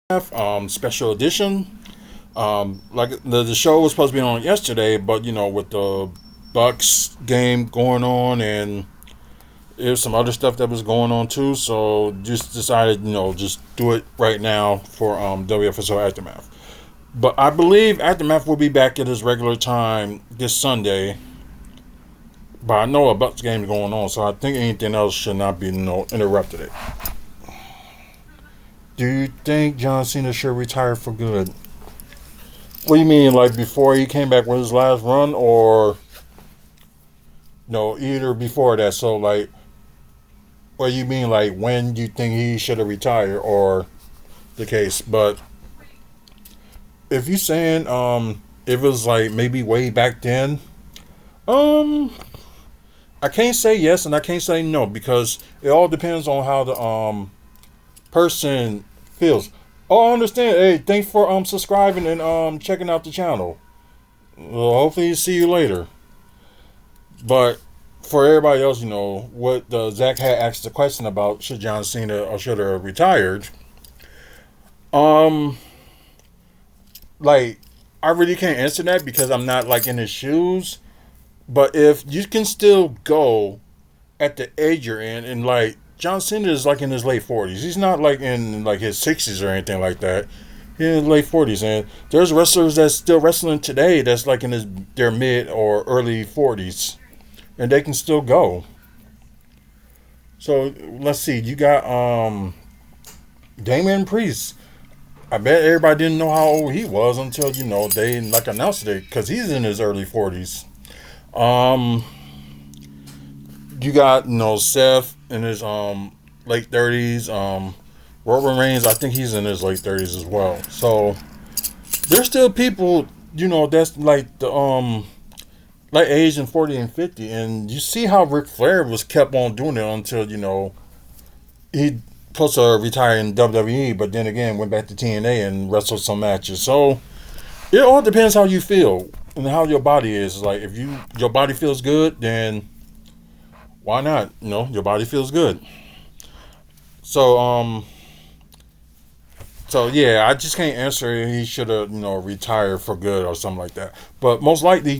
Special edition. Like the show was supposed to be on yesterday, but with the Bucks game going on and there's some other stuff that was going on too, so just decided just do it right now for WFSO Aftermath. But I believe Aftermath will be back at his regular time this Sunday. But I know a Bucks game is going on, so I think anything else should not be interrupted. It. Do you think John Cena should retire for good? What do you mean, like before he came back with his last run, or no, either before that? So, like, what do you mean, like when you think he should have retired, or the case? But if you saying it was like maybe way back then, um, I can't say yes and I can't say no because it all depends on how the person feels. Oh, I understand. Hey, thanks for subscribing and checking out the channel. Well, hopefully see you later. But for everybody else, what Zach had asked the question about should John Cena or should have retired. Um, like I really can't answer that because I'm not like in his shoes. But if you can still go at the age you're in, and like John Cena is like in his late 40s, he's not like in like his 60s or anything like that. He's in his late 40s, and there's wrestlers that's still wrestling today that's like in their mid or early 40s, and they can still go. So let's see, you got Damian Priest. I bet everybody didn't know how old he was until they like announced it because he's in his early 40s. Um, you got Seth in his late 30s. Roman Reigns, I think he's in his late 30s as well. So there's still people that's like the like age in 40 and 50, and you see how Ric Flair was kept on doing it until he supposed to retire in WWE, but then again went back to TNA and wrestled some matches. So it all depends how you feel and how your body is. Like if your body feels good, then why not? Your body feels good. So so yeah, I just can't answer. He should have retired for good or something like that. But most likely,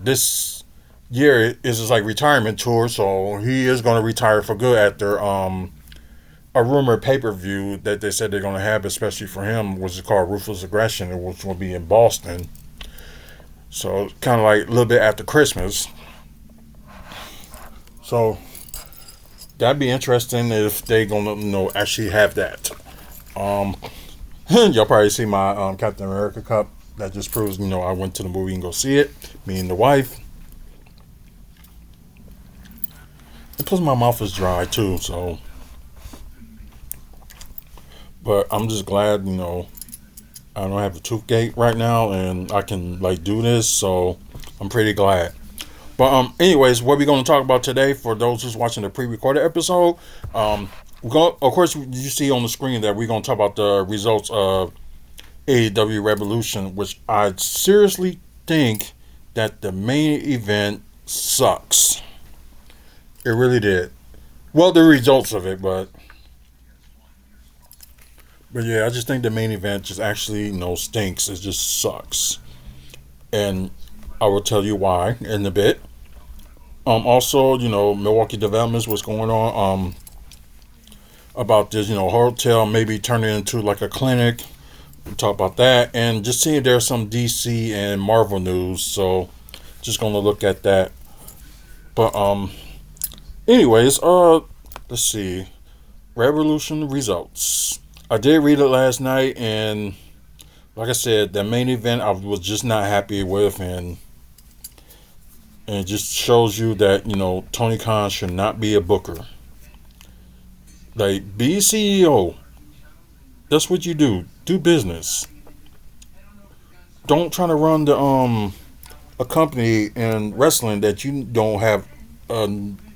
this year is his like retirement tour, so he is going to retire for good after a rumored pay per view that they said they're going to have, especially for him, which is called Ruthless Aggression, which will be in Boston. So kind of like a little bit after Christmas. So that'd be interesting if they gonna actually have that. Um, Y'all probably see my Captain America cup. That just proves I went to the movie and go see it. Me and the wife. And plus my mouth is dry too. So, but I'm just glad I don't have a toothache right now and I can like do this. So I'm pretty glad. But anyways, what we're going to talk about today for those who's watching the pre-recorded episode, of course, you see on the screen that we're going to talk about the results of AEW Revolution, which I seriously think that the main event sucks. It really did. Well, the results of it, but yeah, I just think the main event just actually stinks. It just sucks, and I will tell you why in a bit. Also, Milwaukee developments, what's going on. About this, hotel maybe turning into like a clinic. We'll talk about that, and just seeing there's some DC and Marvel news. So, just gonna look at that. But anyways, let's see, Revolution results. I did read it last night, and like I said, the main event I was just not happy with, and it just shows you that Tony Khan should not be a booker. Like be CEO. That's what you do. Do business. Don't try to run the a company in wrestling that you don't have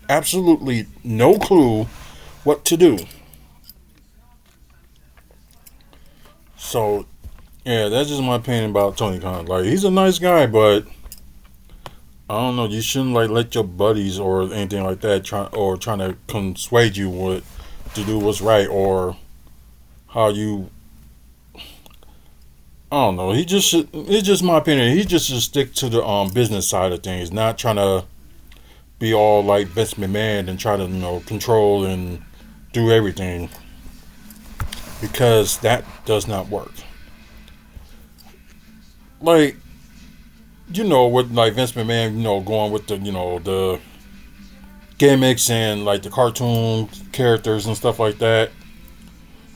absolutely no clue what to do. So yeah, that's just my opinion about Tony Khan. Like he's a nice guy, but I don't know. You shouldn't like let your buddies or anything like that trying to persuade you what to do what's right or how you I don't know. He just should, it's just my opinion. He just should stick to the business side of things, not trying to be all like Vince McMahon and try to control and do everything, because that does not work. Like, with like Vince McMahon, going with the the gimmicks and like the cartoon characters and stuff like that.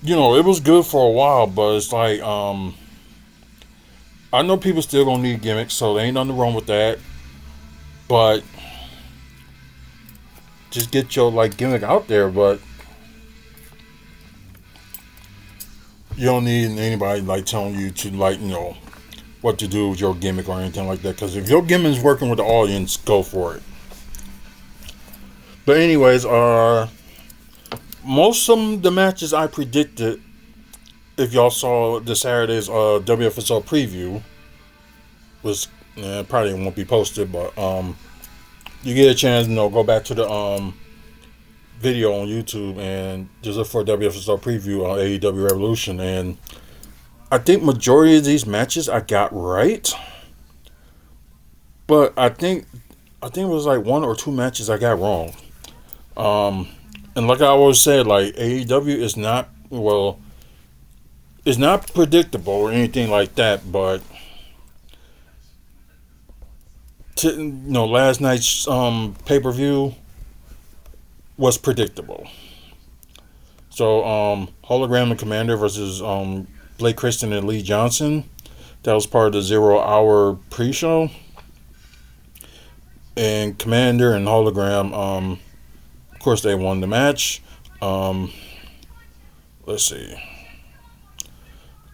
It was good for a while, but it's like I know people still gonna need gimmicks, so there ain't nothing wrong with that. But just get your like gimmick out there. But you don't need anybody like telling you to like what to do with your gimmick or anything like that. Because if your gimmick is working with the audience, go for it. But anyways, most of the matches I predicted, if y'all saw the Saturday's WFSO preview, was probably won't be posted, but you get a chance, go back to the video on YouTube and just look for WFSO preview on AEW Revolution, and I think majority of these matches I got right, but I think it was like one or two matches I got wrong. Um, and like I always said, like AEW is not it's not predictable or anything like that, but last night's pay per view was predictable. So Hologram and Commander versus Blake Christian and Lee Johnson. That was part of the 0 hour pre-show. And Commander and Hologram, of course, they won the match. Let's see.